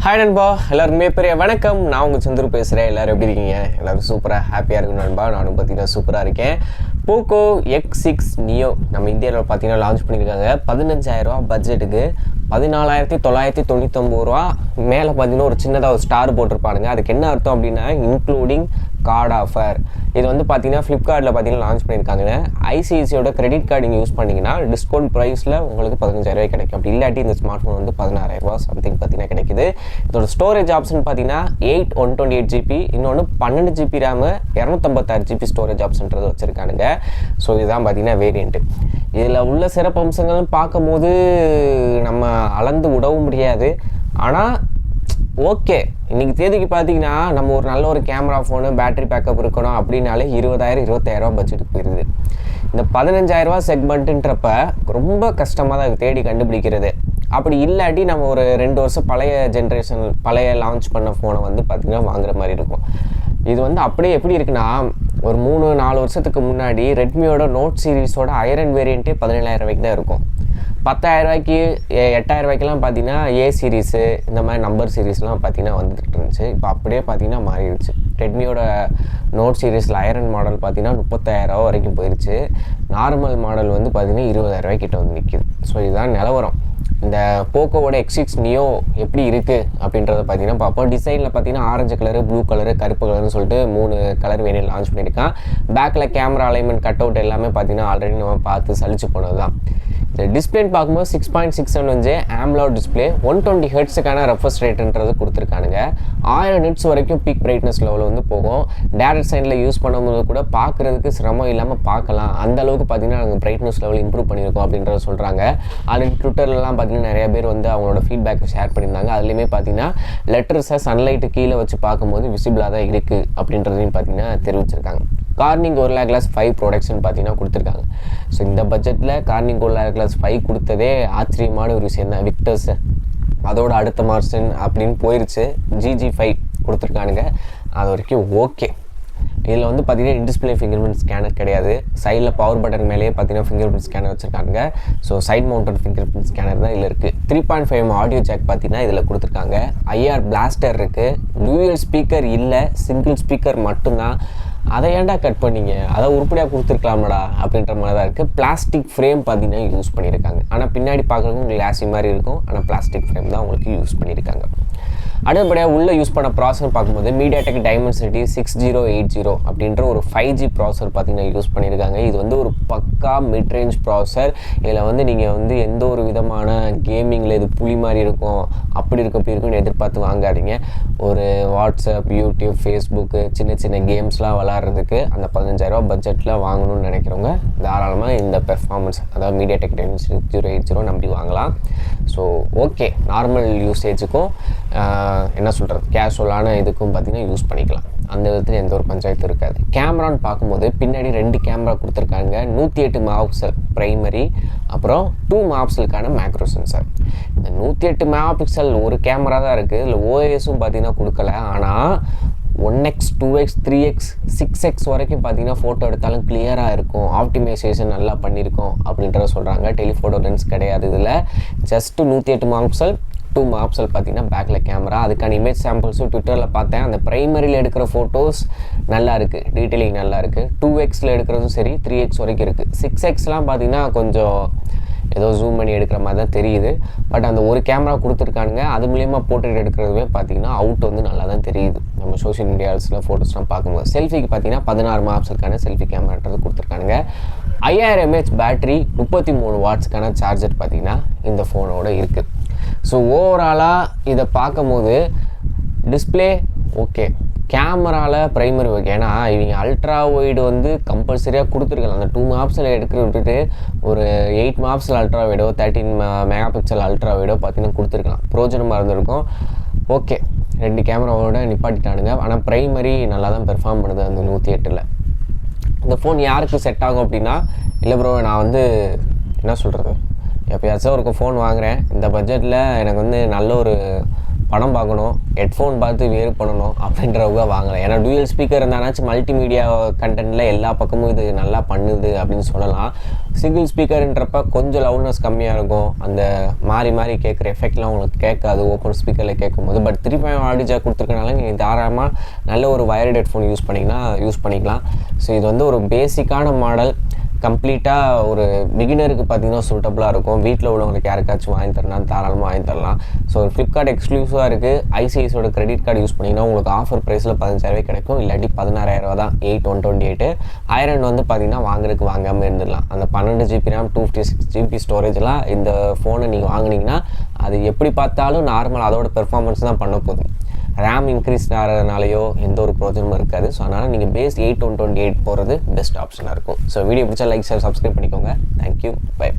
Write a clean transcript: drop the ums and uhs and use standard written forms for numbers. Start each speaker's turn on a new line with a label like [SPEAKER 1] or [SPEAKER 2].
[SPEAKER 1] Hi நண்பா, எல்லாருக்குமே பெரிய வணக்கம். நான் உங்கள் சந்துரு பேசுகிறேன். எல்லோரும் எப்படி இருக்கீங்க? எல்லோரும் சூப்பராக ஹாப்பியாக இருக்கும் நண்பா. நானும் பார்த்தீங்கன்னா சூப்பராக இருக்கேன். போக்கோ X6 நியோ நம்ம இந்தியாவில் பார்த்தீங்கன்னா லான்ச் பண்ணியிருக்காங்க. 15,000 பட்ஜெட்டுக்கு 14,999 ரூபா மேலே பார்த்தீங்கன்னா ஒரு சின்னதாக ஒரு ஸ்டார் போட்டிருப்பானுங்க. அதுக்கு என்ன அர்த்தம் அப்படின்னா இன்க்ளூடிங் கார்டு ஆஃபர். இது வந்து பார்த்தீங்கன்னா ஃப்ளிப்கார்ட்டில் பார்த்தீங்கன்னா லான்ச் பண்ணியிருக்காங்க. ஐசிஐசியோட கிரெடிட் கார்டு நீங்கள் யூஸ் பண்ணிங்கன்னா டிஸ்கவுண்ட் ப்ரைஸில் உங்களுக்கு 15,000 கிடைக்கும். அப்படி இல்லாட்டி இந்த ஸ்மார்ட் ஃபோன் வந்து 16,000 சம்திங் பார்த்தீங்கன்னா கிடைக்குது. இதோட ஸ்டோரேஜ் ஆப்ஷன் பார்த்தீங்கன்னா 8 128 GB, இன்னொன்று 12 GB ரேமு 256 GB ஸ்டோரேஜ் ஆப்ஷன்றது வச்சுருக்கானுங்க. ஸோ இதுதான் பார்த்தீங்கன்னா வேரியண்ட்டு. இதில் உள்ள சிறப்பம்சங்கள்னு பார்க்கும்போது நம்ம அளந்து விடவும் முடியாது. ஆனால் ஓகே, இன்றைக்கி தேதிக்கு பார்த்தீங்கன்னா நம்ம ஒரு நல்ல ஒரு கேமரா ஃபோனு பேட்டரி பேக்கப் இருக்கணும் அப்படின்னாலே 20,000 25,000 பட்ஜெட்டுக்கு போயிடுது. இந்த 15,000 செக்மெண்ட்டுன்றப்ப ரொம்ப கஷ்டமாக தான் தேடி கண்டுபிடிக்கிறது. அப்படி இல்லாட்டி நம்ம ஒரு 2 வருஷம் பழைய ஜென்ரேஷன் பழைய லான்ச் பண்ண ஃபோனை வந்து பார்த்திங்கன்னா வாங்குற மாதிரி இருக்கும். இது வந்து அப்படியே எப்படி இருக்குன்னா, ஒரு 3-4 வருஷத்துக்கு முன்னாடி ரெட்மியோட நோட் சீரீஸோட ஐரன் வேரியண்ட்டே 17,000 தான் இருக்கும். 10,000 8,000 பார்த்தீங்கன்னா ஏ சீரீஸு இந்த மாதிரி நம்பர் சீரீஸ்லாம் பார்த்தீங்கன்னா வந்துட்டு இருந்துச்சு. இப்போ அப்படியே பார்த்தீங்கன்னா மாறிடுச்சு. ரெட்மியோட நோட் சீரீஸில் ஐரன் மாடல் பார்த்தீங்கன்னா 30,000 வரைக்கும் போயிடுச்சு. நார்மல் மாடல் வந்து பார்த்தீங்கன்னா 20,000 கிட்ட வந்து நிற்கிது. ஸோ இதுதான் நிலவரம். இந்த போக்கோவோட X6 நியோ எப்படி இருக்குது அப்படின்றத பார்த்தீங்கன்னா பார்ப்போம். டிசைனில் பார்த்தீங்கன்னா ஆரஞ்சு கலரு, ப்ளூ கலரு, கருப்பு கலர்னு சொல்லிட்டு 3 கலர் வேரியன்ட் லான்ச் பண்ணியிருக்கான். பேக்கில் கேமரா அலைன்மெண்ட் கட் அவுட் எல்லாமே பார்த்தீங்கன்னா ஆல்ரெடி நம்ம பார்த்து சலிச்சு போனது தான். இந்த டிஸ்பிளேன்னு பார்க்கும்போது 6.67 இன்ச்சு AMOLED டிஸ்பிளே, 120 ஹெர்ட்ஸுக்கான ரெஃப்ரெஷ் ரேட்டுன்றது கொடுத்துருக்கானுங்க. 1000 நிட்ஸ் வரைக்கும் பீக் பிரைட்னஸ் லெவலில் வந்து போகும். டேரக்ட் சைடில் யூஸ் பண்ணும்போது கூட பார்க்குறதுக்கு சிரமம் இல்லாமல் பார்க்கலாம். அந்த அளவுக்கு பார்த்தீங்கன்னா நாங்கள் பிரைட்னஸ் லெவல் இம்ப்ரூவ் பண்ணியிருக்கோம் அப்படின்றத சொல்கிறாங்க. ஆல்ரெடி ட்விட்டர்லாம் பார்த்தீங்கன்னா நிறைய பேர் வந்து அவங்களோட ஃபீட்பேக்கை ஷேர் பண்ணியிருந்தாங்க. அதுலேயுமே பார்த்தீங்கன்னா லெட்டர்ஸை சன்லைட்டு கீழே வச்சு பார்க்கும்போது விசிபிளாக தான் இருக்குது அப்படின்றதையும் பார்த்தீங்கன்னா தெரிவிச்சிருக்காங்க. கார்னிங் Gorilla Glass 5 ப்ரொடக்ஷன் பார்த்தீங்கன்னா கொடுத்துருக்காங்க. ஸோ இந்த பட்ஜெட்டில் கார்னிங் Gorilla Glass 5 கொடுத்ததே ஆச்சரியமான ஒரு விஷயம் தான். விக்டர்ஸ் அதோட அடுத்த மார்சன் அப்படின்னு போயிடுச்சு. GG5 கொடுத்துருக்கானுங்க. அது வரைக்கும் ஓகே. இதில் வந்து பார்த்தீங்கன்னா இன்டிஸ்பிளே ஃபிங்கர் பிரிண்ட் ஸ்கேனர் கிடையாது. சைடில் பவர் பட்டன் மேலேயே பார்த்தீங்கன்னா ஃபிங்கர் பிரிண்ட் ஸ்கேனர் வச்சுருக்காங்க. So side mounted fingerprint scanner தான் இதில் இருக்குது. 3.5 ஆடியோ ஜாக் பார்த்தீங்கன்னா இதில் கொடுத்துருக்காங்க. IR பிளாஸ்டர் இருக்குது. டூயல் ஸ்பீக்கர் இல்லை, சிங்கிள் ஸ்பீக்கர் மட்டும்தான். அதை ஏன்டா கட் பண்ணிங்க, அதை உருப்படியாக கொடுத்துருக்கலாமடா அப்படின்ற மாதிரி தான் இருக்குது. பிளாஸ்டிக் ஃப்ரேம் பார்த்தீங்கன்னா யூஸ் பண்ணியிருக்காங்க. ஆனால் பின்னாடி பார்க்குறதுக்கு உங்களுக்கு கிளாஸி மாதிரி இருக்கும். ஆனால் பிளாஸ்டிக் ஃப்ரேம் தான் உங்களுக்கு யூஸ் பண்ணியிருக்காங்க. அடுத்தபடியாக உள்ளே யூஸ் பண்ண ப்ராசஸர் பார்க்கும்போது MediaTek Dimensity 6080 அப்படின்ற ஒரு 5G ப்ராசஸர் பார்த்தீங்கன்னா யூஸ் பண்ணியிருக்காங்க. இது வந்து ஒரு பக்கா மிட் ரேஞ்ச் ப்ராசஸர். இதில் வந்து நீங்கள் வந்து எந்த ஒரு விதமான கேமிங்கில் இது புலி மாதிரி இருக்கும் அப்படி இருக்குன்னு எதிர்பார்த்து வாங்காதீங்க. ஒரு வாட்ஸ்அப், யூடியூப், ஃபேஸ்புக்கு சின்ன சின்ன கேம்ஸ்லாம் விளாட்றதுக்கு அந்த 15,000 பட்ஜெட்டில் வாங்கணும்னு நினைக்கிறவங்க தாராளமாக இந்த பெர்ஃபார்மன்ஸ் அதாவது MediaTek Dimensity 6080 நம்பி வாங்கலாம். ஸோ ஓகே, நார்மல் யூசேஜுக்கும் என்ன சொல்கிறது கேஷுவலான இதுக்கும் பார்த்தீங்கன்னா யூஸ் பண்ணிக்கலாம். அந்த விதத்தில் எந்த ஒரு பஞ்சாயத்தும் இருக்காது. கேமரான்னு பார்க்கும்போது பின்னாடி 2 கேமரா கொடுத்துருக்காங்க. 108 மெகாபிக்சல் ப்ரைமரி, அப்புறம் 2 மெகாபிக்சலுக்கான மேக்ரோ சென்சார். இந்த 108 மெகாபிக்சல் ஒரு கேமரா தான் இருக்குது. இதில் OISும் பார்த்தீங்கன்னா கொடுக்கல. ஆனால் 1x 2x 3x 6x வரைக்கும் பார்த்தீங்கன்னா ஃபோட்டோ எடுத்தாலும் கிளியராக இருக்கும். ஆப்டிமைசேஷன் நல்லா பண்ணியிருக்கோம் அப்படின்றத சொல்கிறாங்க. டெலிஃபோட்டோ லென்ஸ் கிடையாது இதில். ஜஸ்ட்டு 108 மெகாபிக்சல் 2 மெகாபிக்சல் பார்த்தீங்கன்னா பேக்கில் கேமரா. அதுக்கான இமேஜ் சாம்பிள்ஸும் ட்விட்டரில் பார்த்தேன். அந்த ப்ரைமரியில் எடுக்கிற ஃபோட்டோஸ் நல்லா இருக்குது, டீட்டெயிலிங் நல்லா இருக்குது. 2xல் எடுக்கிறதும் சரி, 3x வரைக்கும் இருக்குது. 6xலாம் பார்த்தீங்கன்னா கொஞ்சம் ஏதோ ஜூம் பண்ணி எடுக்கிற மாதிரி தான் தெரியுது. பட் அந்த ஒரு கேமரா கொடுத்துருக்கானுங்க. அது மூலிமா போர்ட்ரேட் எடுக்கிறதுவே பார்த்தீங்கன்னா அவுட் வந்து நல்லா தான் தெரியுது. நம்ம சோஷியல் மீடியாஸில் ஃபோட்டோஸ்லாம் பார்க்கும்போது செல்ஃபிக்கு பார்த்தீங்கன்னா 16 மெகாபிக்சலுக்கான செல்ஃபி கேமரான்றது கொடுத்துருக்கானுங்க. 5000 mAh பேட்டரி, 33 வாட்ஸ்க்கான சார்ஜர் பார்த்தீங்கன்னா இந்த ஃபோனோட இருக்குது. ஸோ ஓவராலாக இதை பார்க்கும்போது டிஸ்பிளே ஓகே, கேமராவில் ப்ரைமரி ஓகே. ஏன்னா இவங்க அல்ட்ரா ஒய்டு வந்து கம்பல்சரியாக கொடுத்துருக்கலாம். அந்த 2 மெகாபிக்சல் எடுக்கிற விட்டுட்டு ஒரு 8 மெகாபிக்சல் அல்ட்ரா வைடோ 13 மெகாபிக்சல் அல்ட்ரா வைடோ பார்த்தீங்கன்னா கொடுத்துருக்கலாம். பிரோஜனமாக இருந்திருக்கும். ஓகே, 2 கேமராவோட நிப்பாட்டிட்டானுங்க. ஆனால் ப்ரைமரி நல்லா தான் பெர்ஃபார்ம் பண்ணுது அந்த 108ல். இந்த ஃபோன் யாருக்கு செட் ஆகும் அப்படின்னா, இல்லை ப்ரோ நான் வந்து என்ன சொல்கிறது எப்போயாச்சும் ஒரு ஃபோன் வாங்குகிறேன், இந்த பட்ஜெட்டில் எனக்கு வந்து நல்ல ஒரு படம் பார்க்கணும், ஹெட்ஃபோன் பார்த்து வேறு பண்ணணும் அப்படின்றவங்க வாங்கலாம். ஏன்னா டூயல் ஸ்பீக்கர் இருந்தானாச்சும் மல்டிமீடியா கண்டென்ட்டில் எல்லா பக்கமும் இது நல்லா பண்ணுது அப்படின்னு சொல்லலாம். சிங்கிள் ஸ்பீக்கர்ன்றப்ப கொஞ்சம் லவுட்னஸ் கம்மியாக இருக்கும், அந்த மாறி கேட்குற எஃபெக்ட்லாம் உங்களுக்கு கேட்காது ஓப்பன் ஸ்பீக்கரில் கேட்கும்போது. பட் 3.5 ஆடியோ ஜாக் கொடுத்துருக்கனால நீங்கள் தாராளமாக நல்ல ஒரு வயர்டு ஹெட்ஃபோன் யூஸ் பண்ணிக்கலாம். ஸோ இது வந்து ஒரு பேசிக்கான மாடல், கம்ப்ளீட்டாக ஒரு பிகினருக்கு பார்த்தீங்கன்னா சூட்டபுளாக இருக்கும். வீட்டில் உள்ளவங்களுக்கு யாருக்காச்சும் வாங்கி தரலாம், தாராளமாக வாங்கி தரலாம். ஸோ ஃப்ளிப்கார்ட் எக்ஸ்க்ளூசிவாக இருக்குது. ஐசிஐசியோட கிரெடிட் கார்டு யூஸ் பண்ணிங்கன்னா உங்களுக்கு ஆஃபர் ப்ரைஸில் 15,000 கிடைக்கும், இல்லாட்டி 16,000 தான், 8,128. 1000 வந்து பார்த்தீங்கன்னா வாங்குறதுக்கு வாங்காமல் இருந்துடலாம். அந்த 12 GB RAM 256 GB ஸ்டோரேஜ்லாம் இந்த ஃபோனை நீங்கள் வாங்கினீங்கன்னா அது எப்படி பார்த்தாலும் நார்மல் அதோட பெர்ஃபார்மன்ஸ் தான் பண்ண போகுது. ரேம் இன்க்ரீஸ் ஆகிறதுனாலையோ எந்த ஒரு ப்ரோஜனமும் இருக்காது. ஸோ அதனால் நீங்கள் பேஸ் 8,128 போகிறது பெஸ்ட் ஆப்ஷனாக இருக்கும். ஸோ வீடியோ பிடிச்சா லைக், ஷேர், சப்ஸ்கிரைப் பண்ணிக்கோங்க. Thank you, by.